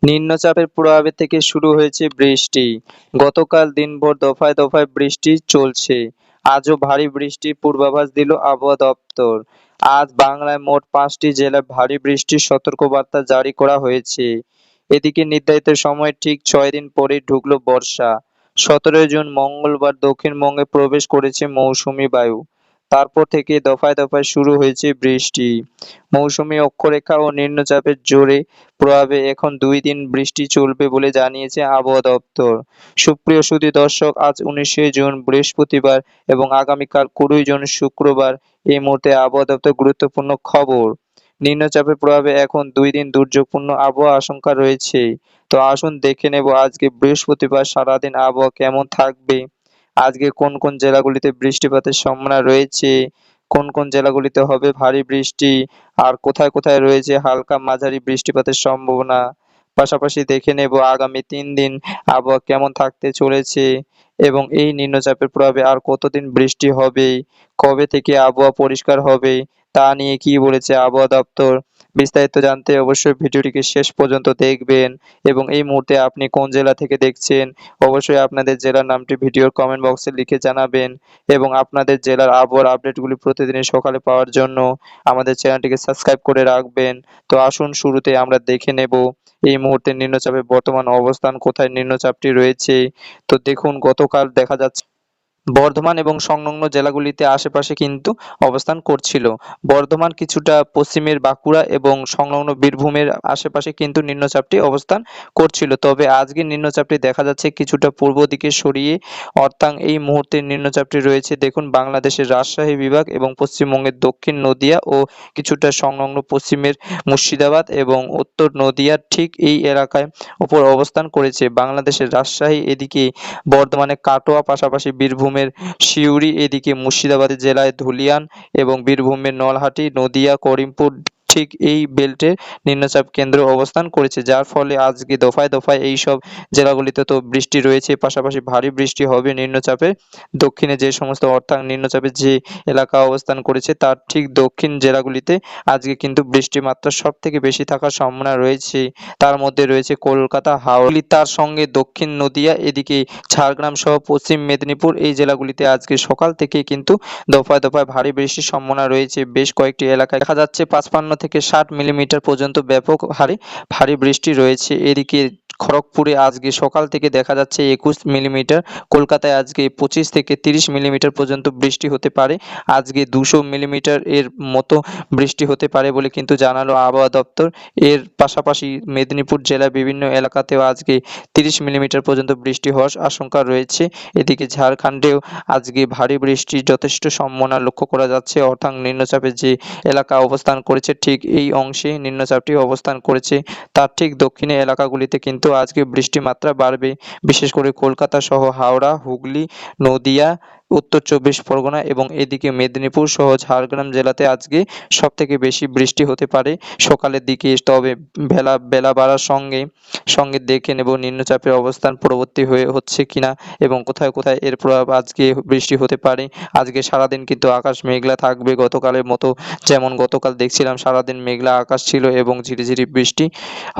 নিম্নচাপের প্রভাবে থেকে শুরু হয়েছে বৃষ্টি। গতকাল দিনভর দফায় দফায় বৃষ্টি চলছে। আজও ভারী বৃষ্টির পূর্বাভাস দিল আবহাওয়া দপ্তর। আজ বাংলায় মোট 5টি জেলায় ভারী বৃষ্টির সতর্কবার্তা জারি করা হয়েছে। এদিকে নির্ধারিত সময়ের ঠিক 6 দিন পরেই ঢুকল বর্ষা। 17 জুন মঙ্গলবার দক্ষিণবঙ্গে প্রবেশ করেছে মৌসুমি বায়ু। তারপর থেকে দফায় দফায় শুরু হয়েছে বৃষ্টি। মৌসুমি অক্ষরেখা ও নিম্নচাপের জোরে প্রভাবে এখন 2 দিন বৃষ্টি চলবে বলে জানিয়েছে আবহাওয়া দপ্তর। সুপ্রিয় সুধী দর্শক, আজ 19শে জুন বৃহস্পতিবার এবং আগামীকাল 20 জুন শুক্রবার এই মুহূর্তে আবহাওয়া দপ্তর গুরুত্বপূর্ণ খবর। নিম্নচাপের প্রভাবে এখন 2 দিন দুর্যোগপূর্ণ আবহাওয়া আশঙ্কা রয়েছে। তো আসুন দেখে নেব আজকে বৃহস্পতিবার সারাদিন আবহাওয়া কেমন থাকবে। আজকে কোন কোন জেলাগুলিতে বৃষ্টিপাতের সম্ভাবনা রয়েছে, কোন কোন জেলাগুলিতে হবে ভারী বৃষ্টি, আর কোথায় কোথায় রয়েছে হালকা মাঝারি বৃষ্টিপাতের সম্ভাবনা। পাশাপাশি দেখে নেব আগামী 3 দিন আবহাওয়া কেমন থাকতে চলেছে এবং এই নিম্নচাপের প্রভাবে আর কতদিন বৃষ্টি হবে, কবে থেকে আবহাওয়া পরিষ্কার হবে, তা নিয়ে কি বলেছে আবহাওয়া দপ্তর। বিস্তারিত জানতে অবশ্যই ভিডিওটিকে শেষ পর্যন্ত দেখবেন। এবং এই মুহূর্তে আপনি কোন জেলা থেকে দেখছেন, অবশ্যই আপনাদের জেলার নামটি ভিডিওর কমেন্ট বক্সে লিখে জানাবেন। এবং আপনাদের জেলার আবহাওয়ার আপডেটগুলি প্রতিদিন সকালে পাওয়ার জন্য আমাদের চ্যানেলটিকে সাবস্ক্রাইব করে রাখবেন। তো আসুন শুরুতে আমরা দেখে নেব এই মুহূর্তে নিম্নচাপের বর্তমান অবস্থান, কোথায় নিম্নচাপটি রয়েছে। তো দেখুন, গতকাল দেখা যাচ্ছে বর্ধমান এবং সংলগ্ন জেলাগুলিতে আশেপাশে কিন্তু অবস্থান করছিল। বর্ধমান কিছুটা পশ্চিমের বাঁকুড়া এবং সংলগ্ন বীরভূমের আশেপাশে কিন্তু নিম্নচাপটি অবস্থান করছিল। তবে আজকে নিম্নচাপটি দেখা যাচ্ছে কিছুটা পূর্ব দিকে সরিয়ে, অর্থাৎ এই মুহূর্তে নিম্নচাপটি রয়েছে দেখুন বাংলাদেশের রাজশাহী বিভাগ এবং পশ্চিমবঙ্গের দক্ষিণ নদিয়া ও কিছুটা সংলগ্ন পশ্চিমের মুর্শিদাবাদ এবং উত্তর নদিয়ার ঠিক এই এলাকায় উপর অবস্থান করেছে। বাংলাদেশের রাজশাহী, এদিকে বর্ধমানে কাটোয়া, পাশাপাশি বীরভূমের সিউড়ি, এদিকে মুর্শিদাবাদ জেলায় ধুলিয়ান এবং বীরভূমের নলহাটি, নদিয়া, করিমপুর ঠিক এই বেল্টের নিম্নচাপ কেন্দ্র অবস্থান করেছে, যার ফলে আজকে দফায় দফায় এইসব জেলাগুলিতে তো বৃষ্টি রয়েছে, পাশাপাশি ভারী বৃষ্টি হবে নিম্নচাপের দক্ষিণে যে সমস্ত, অর্থাৎ নিম্নচাপের যে এলাকা অবস্থান করেছে তার ঠিক দক্ষিণ জেলাগুলিতে আজকে কিন্তু বৃষ্টির মাত্রা সব থেকে বেশি থাকার সম্ভাবনা রয়েছে। তার মধ্যে রয়েছে কলকাতা, হাওড়া, তার সঙ্গে দক্ষিণ নদিয়া, এদিকে ঝাড়গ্রাম সহ পশ্চিম মেদিনীপুর এই জেলাগুলিতে আজকে সকাল থেকে কিন্তু দফায় দফায় ভারী বৃষ্টির সম্ভাবনা রয়েছে। বেশ কয়েকটি এলাকায় দেখা যাচ্ছে 55 থেকে 60 মিলিমিটার পর্যন্ত ব্যাপক হারে ভারী বৃষ্টি রয়েছে। এদিকে খড়গপুরে আজকে সকাল থেকে দেখা যাচ্ছে 21 মিলিমিটার, কলকাতায় আজকে 25 থেকে 30 মিলিমিটার পর্যন্ত বৃষ্টি হতে পারে। আজকে 200 মিলিমিটার এর মতো বৃষ্টি হতে পারে বলে কিন্তু জানালো আবহাওয়া দপ্তর। এর পাশাপাশি মেদিনীপুর জেলার বিভিন্ন এলাকাতেও আজকে 30 মিলিমিটার পর্যন্ত বৃষ্টি হওয়ার আশঙ্কা রয়েছে। এদিকে ঝাড়খণ্ডেও আজকে ভারী বৃষ্টির যথেষ্ট সম্ভাবনা লক্ষ্য করা যাচ্ছে, অর্থাৎ নিম্নচাপের যে এলাকা অবস্থান করেছে ঠিক এই অংশে নিম্নচাপটি অবস্থান করেছে। তার ঠিক দক্ষিণে এলাকাগুলিতে কিন্তু আজকে বৃষ্টির মাত্রা বাড়বে, বিশেষ করে কলকাতা সহ হাওড়া, হুগলি, নদিয়া, উত্তর 24 পরগনা এবং এদিকে মেদিনীপুর সহ ঝাড়গ্রাম জেলাতে আজকে সবথেকে বেশি বৃষ্টি হতে পারে সকালের দিকে। তবে বেলা বাড়ার সঙ্গে সঙ্গে দেখে নেব নিম্নচাপের অবস্থান পরবর্তী হচ্ছে কিনা এবং কোথায় কোথায় এর প্রভাব আজকে বৃষ্টি হতে পারে। আজকে সারাদিন কিন্তু আকাশ মেঘলা থাকবে গতকালের মতো, যেমন গতকাল দেখছিলাম সারাদিন মেঘলা আকাশ ছিল এবং ঝিরিঝিরি বৃষ্টি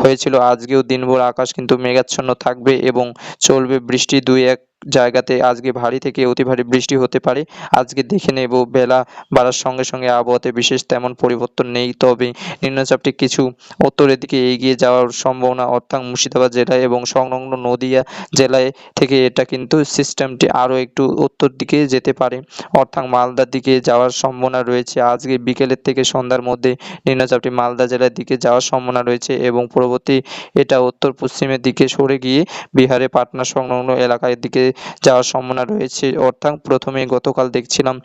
হয়েছিল। আজকেও দিনভর আকাশ কিন্তু মেঘাচ্ছন্ন থাকবে এবং চলবে বৃষ্টি। 2-1 জায়গাতে আজকে ভারী থেকে অতি ভারী বৃষ্টি হতে পারে। আজকে দেখে নেব বেলা বাড়ার সঙ্গে সঙ্গে আবহাওয়াতে বিশেষ তেমন পরিবর্তন নেই, তবে নিম্নচাপটি কিছু উত্তরের দিকে এগিয়ে যাওয়ার সম্ভাবনা, অর্থাৎ মুর্শিদাবাদ জেলায় এবং সংলগ্ন নদিয়া জেলায় থেকে এটা কিন্তু সিস্টেমটি আরও একটু উত্তর দিকে যেতে পারে, অর্থাৎ মালদার দিকে যাওয়ার সম্ভাবনা রয়েছে। আজকে বিকেলের থেকে সন্ধ্যার মধ্যে নিম্নচাপটি মালদা জেলার দিকে যাওয়ার সম্ভাবনা রয়েছে এবং পরবর্তী এটা উত্তর পশ্চিমের দিকে সরে গিয়ে বিহারে পাটনা সংলগ্ন এলাকার দিকে যাওয়ার সম্ভাবনা রয়েছে। অর্থাৎ প্রথমে গতকাল দেখছিলাম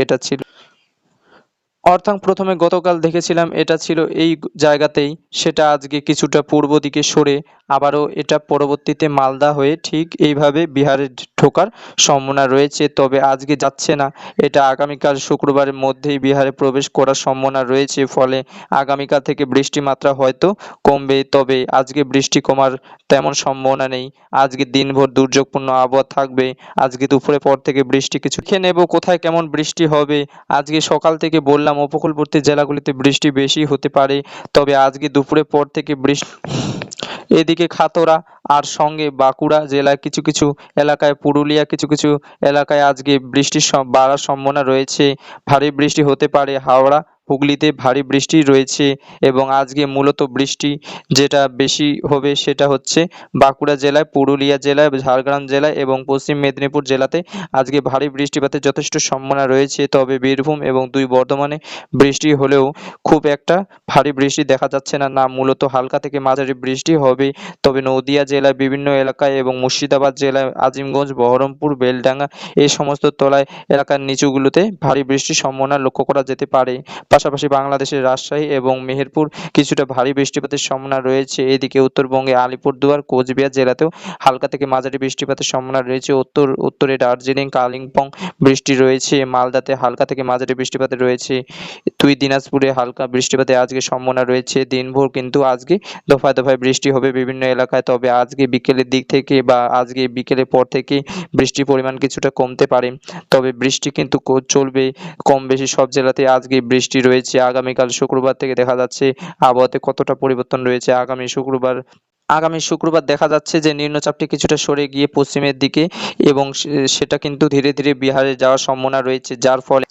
এটা ছিল, প্রথমে গতকাল দেখেছিলাম এটা ছিল এই জায়গাতেই, সেটা আজকে কিছুটা পূর্ব দিকে সরে আবারও এটা পরবর্তীতে মালদা হয়ে ঠিক এইভাবে বিহারে ঢোকার সম্ভাবনা রয়েছে। তবে আজকে যাচ্ছে না, এটা আগামীকাল শুক্রবারের মধ্যেই বিহারে প্রবেশ করার সম্ভাবনা রয়েছে। ফলে আগামীকাল থেকে বৃষ্টির মাত্রা হয়তো কমবে, তবে আজকে বৃষ্টি কমার তেমন সম্ভাবনা নেই। আজকে দিনভর দুর্যোগপূর্ণ আবহাওয়া থাকবে। আজকে দুপুরের পর থেকে বৃষ্টি কিছু খেয়ে নেব কোথায় কেমন বৃষ্টি হবে। আজকে সকাল থেকে বললাম উপকূলবর্তী জেলাগুলিতে বৃষ্টি বেশি হতে পারে, তবে আজকে দুপুরের পর থেকে বৃষ্টি। এদিকে খাতড়া আর সঙ্গে বাঁকুড়া জেলায় কিছু কিছু এলাকায়, পুরুলিয়া কিছু কিছু এলাকায় আজকে বৃষ্টির বাড়ার সম্ভাবনা রয়েছে। ভারী বৃষ্টি হতে পারে হাওড়া, হুগলিতে ভারী বৃষ্টি রয়েছে। এবং আজকে মূলত বৃষ্টি যেটা বেশি হবে সেটা হচ্ছে বাঁকুড়া জেলায়, পুরুলিয়া জেলায়, ঝাড়গ্রাম জেলায় এবং পশ্চিম মেদিনীপুর জেলাতে আজকে ভারী বৃষ্টিপাতের যথেষ্ট সম্ভাবনা রয়েছে। তবে বীরভূম এবং বর্ধমানে বৃষ্টি হলেও খুব একটা ভারী বৃষ্টি দেখা যাচ্ছে না, মূলত হালকা থেকে মাঝারি বৃষ্টি হবে। তবে নদিয়া জেলায় বিভিন্ন এলাকায় এবং মুর্শিদাবাদ জেলায় আজিমগঞ্জ, বহরমপুর, বেলডাঙ্গা এই সমস্ত তলায় এলাকার নিচুগুলোতে ভারী বৃষ্টির সম্ভাবনা লক্ষ্য করা যেতে পারে। পাশাপাশি বাংলাদেশের রাজশাহী এবং মেহেরপুর কিছুটা ভারী বৃষ্টিপাতের সম্ভাবনা রয়েছে। এদিকে উত্তরবঙ্গে আলিপুরদুয়ার, কোচবিহার জেলাতেও হালকা থেকে মাঝারি বৃষ্টিপাতের সম্ভাবনা রয়েছে। উত্তরে দার্জিলিং, কালিম্পং বৃষ্টি রয়েছে। মালদাতে হালকা থেকে মাঝারি বৃষ্টিপাত রয়েছে। দিনাজপুরে হালকা বৃষ্টিপাতের আজকে সম্ভাবনা রয়েছে। দিনভর কিন্তু আজকে দফায় দফায় বৃষ্টি হবে বিভিন্ন এলাকায়। তবে আজকে বিকেলের দিক থেকে বা আজকে বিকেলের পর থেকে বৃষ্টির পরিমাণ কিছুটা কমতে পারে। তবে বৃষ্টি কিন্তু চলবে কম বেশি সব জেলাতে আজকে বৃষ্টি রয়েছে। আগামীকাল শুক্রবার থেকে দেখা যাচ্ছে আবহাওয়াতে কতটা পরিবর্তন রয়েছে। আগামী শুক্রবার দেখা যাচ্ছে যে নিম্নচাপটি কিছুটা সরে গিয়ে পশ্চিমের দিকে এবং সেটা কিন্তু ধীরে ধীরে বিহারে যাওয়ার সম্ভাবনা রয়েছে, যার ফলে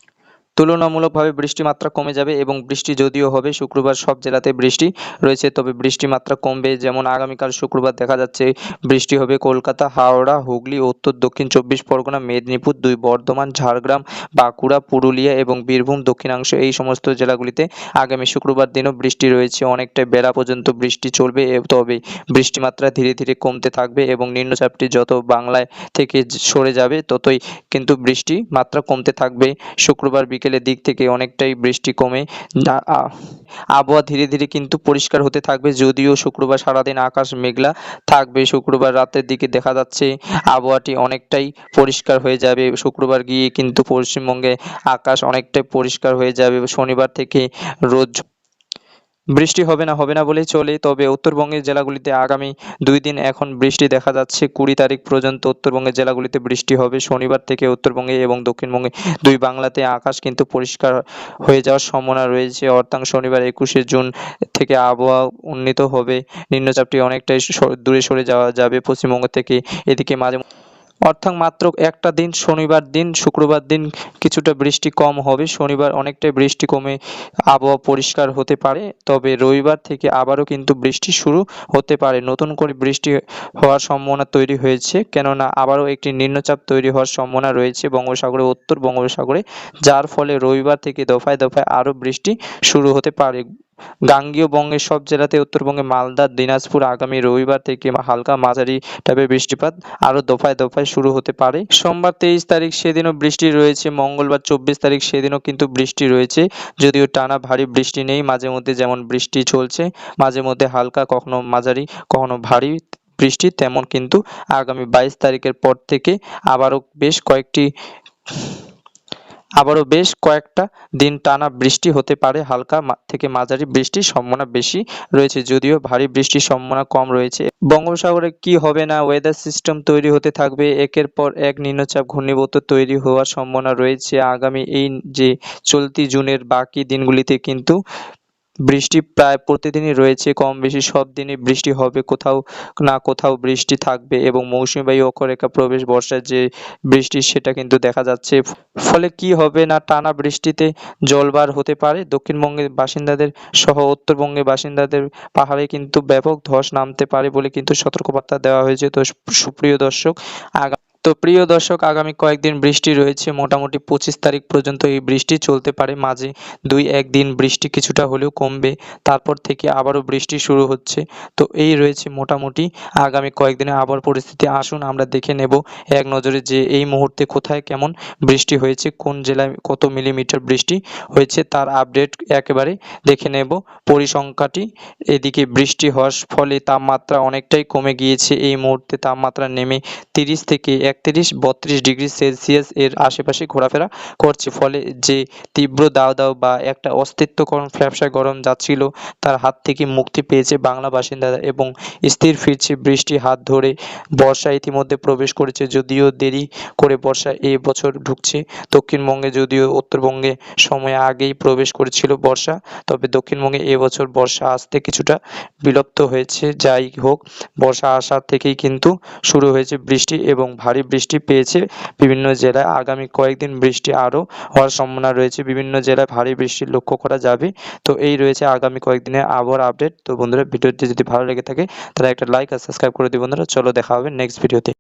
তুলনামূলকভাবে বৃষ্টির মাত্রা কমে যাবে। এবং বৃষ্টি যদিও হবে শুক্রবার সব জেলাতে বৃষ্টি রয়েছে, তবে বৃষ্টির মাত্রা কমবে। যেমন আগামীকাল শুক্রবার দেখা যাচ্ছে বৃষ্টি হবে কলকাতা, হাওড়া, হুগলি, উত্তর দক্ষিণ 24 পরগনা, মেদিনীপুর, বর্ধমান, ঝাড়গ্রাম, বাঁকুড়া, পুরুলিয়া এবং বীরভূম দক্ষিণাংশ এই সমস্ত জেলাগুলিতে আগামী শুক্রবার দিনও বৃষ্টি রয়েছে। অনেকটা বেলা পর্যন্ত বৃষ্টি চলবে, তবে বৃষ্টির মাত্রা ধীরে ধীরে কমতে থাকবে এবং নিম্নচাপটি যত বাংলায় থেকে সরে যাবে ততই কিন্তু বৃষ্টি মাত্রা কমতে থাকবে। শুক্রবার বিকেলের দিক থেকে অনেকটাই বৃষ্টি কমে আবহাওয়া ধীরে ধীরে কিন্তু পরিষ্কার হতে থাকবে। যদিও শুক্রবার সারাদিন আকাশ মেঘলা থাকবে, শুক্রবার রাতের দিকে দেখা যাচ্ছে আবহাওয়াটি অনেকটাই পরিষ্কার হয়ে যাবে। শুক্রবার গিয়ে কিন্তু পশ্চিমবঙ্গে আকাশ অনেকটাই পরিষ্কার হয়ে যাবে। শনিবার থেকে রোজ বৃষ্টি হবে না বলেই চলে। তবে উত্তরবঙ্গের জেলাগুলিতে আগামী 2 দিন এখন বৃষ্টি দেখা যাচ্ছে। 20 তারিখ পর্যন্ত উত্তরবঙ্গের জেলাগুলিতে বৃষ্টি হবে। শনিবার থেকে উত্তরবঙ্গে এবং দক্ষিণবঙ্গে দুই বাংলাতে আকাশ কিন্তু পরিষ্কার হয়ে যাওয়ার সম্ভাবনা রয়েছে। অর্থাৎ শনিবার 21শে জুন থেকে আবহাওয়া উন্নীত হবে। নিম্নচাপটি অনেকটাই দূরে সরে যাবে পশ্চিমবঙ্গ থেকে। এদিকে অর্থাৎ মাত্র একটা দিন, শনিবার দিন, শুক্রবার দিন কিছুটা বৃষ্টি কম হবে। শনিবার অনেকটাই বৃষ্টি কমে আবহাওয়া পরিষ্কার হতে পারে। তবে রবিবার থেকে আবারও কিন্তু বৃষ্টি শুরু হতে পারে। নতুন করে বৃষ্টি হওয়ার সম্ভাবনা তৈরি হয়েছে, কেননা আবারও একটি নিম্নচাপ তৈরি হওয়ার সম্ভাবনা রয়েছে বঙ্গোপসাগরে, উত্তর বঙ্গোপসাগরে, যার ফলে রবিবার থেকে দফায় দফায় আরও বৃষ্টি শুরু হতে পারে। গাঙ্গেয় বঙ্গের সব জেলাতে, উত্তরবঙ্গে মালদা, দিনাজপুর আগামী রবিবার থেকে হালকা মাঝারি টাইপের বৃষ্টিপাত আরও দফায় দফায় শুরু হতে পারে। সোমবার 23 তারিখ সেদিনও বৃষ্টি রয়েছে। মঙ্গলবার 24 তারিখ সেদিনও কিন্তু বৃষ্টি রয়েছে, যদিও টানা ভারী বৃষ্টি নেই। মাঝে মধ্যে যেমন বৃষ্টি চলছে, মাঝে মধ্যে হালকা, কখনো মাঝারি, কখনো ভারী বৃষ্টি, তেমন কিন্তু আগামী 22 তারিখের পর থেকে আবারও বেশ কয়েকটা দিন টানা বৃষ্টি হতে পারে। হালকা থেকে মাঝারি বৃষ্টির সম্ভাবনা বেশি রয়েছে, যদিও ভারী বৃষ্টির সম্ভাবনা কম রয়েছে। বঙ্গোপসাগরে কি হবে না, ওয়েদার সিস্টেম তৈরি হতে থাকবে। একের পর এক নিম্নচাপ ঘূর্ণিবর্ত তৈরি হওয়ার সম্ভাবনা রয়েছে। আগামী এই যে চলতি জুনের বাকি দিনগুলিতে কিন্তু বৃষ্টি প্রায় প্রতিদিনই রয়েছে। কম বেশি সব দিনই বৃষ্টি হবে, কোথাও না কোথাও বৃষ্টি থাকবে এবং মৌসুমী বায়ু অক্ষরেখা প্রবেশ, বর্ষার যে বৃষ্টি সেটা কিন্তু দেখা যাচ্ছে। ফলে কি হবে না, টানা বৃষ্টিতে জলবার হতে পারে। দক্ষিণবঙ্গের বাসিন্দাদের সহ উত্তরবঙ্গের বাসিন্দাদের পাহাড়ে কিন্তু ব্যাপক ধস নামতে পারে বলে কিন্তু সতর্কবার্তা দেওয়া হয়েছে। তো প্রিয় দর্শক, আগামী কয়েকদিন বৃষ্টি রয়েছে। মোটামুটি 25 তারিখ পর্যন্ত এই বৃষ্টি চলতে পারে। মাঝে 2-1 দিন বৃষ্টি কিছুটা হলেও কমবে, তারপর থেকে আবারও বৃষ্টি শুরু হচ্ছে। তো এই রয়েছে মোটামুটি আগামী কয়েকদিনের আবহাওয়ার পরিস্থিতি। আসুন আমরা দেখে নেব এক নজরে যে এই মুহূর্তে কোথায় কেমন বৃষ্টি হয়েছে, কোন জেলায় কত মিলিমিটার বৃষ্টি হয়েছে, তার আপডেট একেবারে দেখে নেব পরিসংখ্যাটি। এদিকে বৃষ্টি হওয়ার ফলে তাপমাত্রা অনেকটাই কমে গিয়েছে। এই মুহূর্তে তাপমাত্রা নেমে 30 থেকে 31-32 সেলসিয়াস এর আশেপাশে ঘোরাফেরা করছে, ফলে যে তীব্র দাউ বা একটা অস্তিত্বকরণ ফ্যাপসা গরম যাচ্ছিল তার হাত থেকে মুক্তি পেয়েছে বাংলা বাসিন্দারা এবং স্থির ফিরছে বৃষ্টি হাত ধরে। বর্ষা ইতিমধ্যে প্রবেশ করেছে, যদিও দেরি করে বর্ষা এ বছর ঢুকছে। দক্ষিণবঙ্গে যদিও উত্তরবঙ্গে সময় আগেই প্রবেশ করেছিল বর্ষা, তবে দক্ষিণবঙ্গে এবছর বর্ষা আসতে কিছুটা বিলম্ব হয়েছে। যাই হোক, বর্ষা আসার থেকেই কিন্তু শুরু হয়েছে বৃষ্টি এবং ভারী বৃষ্টি পেয়েছে বিভিন্ন জেলায়। আগামী কয়েকদিন বৃষ্টি আরও হওয়ার সম্ভাবনা রয়েছে, বিভিন্ন জেলায় ভারী বৃষ্টি লক্ষ্য করা যাবে। তো এই রয়েছে আগামী কয়েকদিনের আবহাওয়ার আপডেট। তো বন্ধুরা, ভিডিওটি যদি ভালো লেগে থাকে তাহলে একটা লাইক আর সাবস্ক্রাইব করে দিই বন্ধুরা। চলো দেখা হবে নেক্সট ভিডিওতে।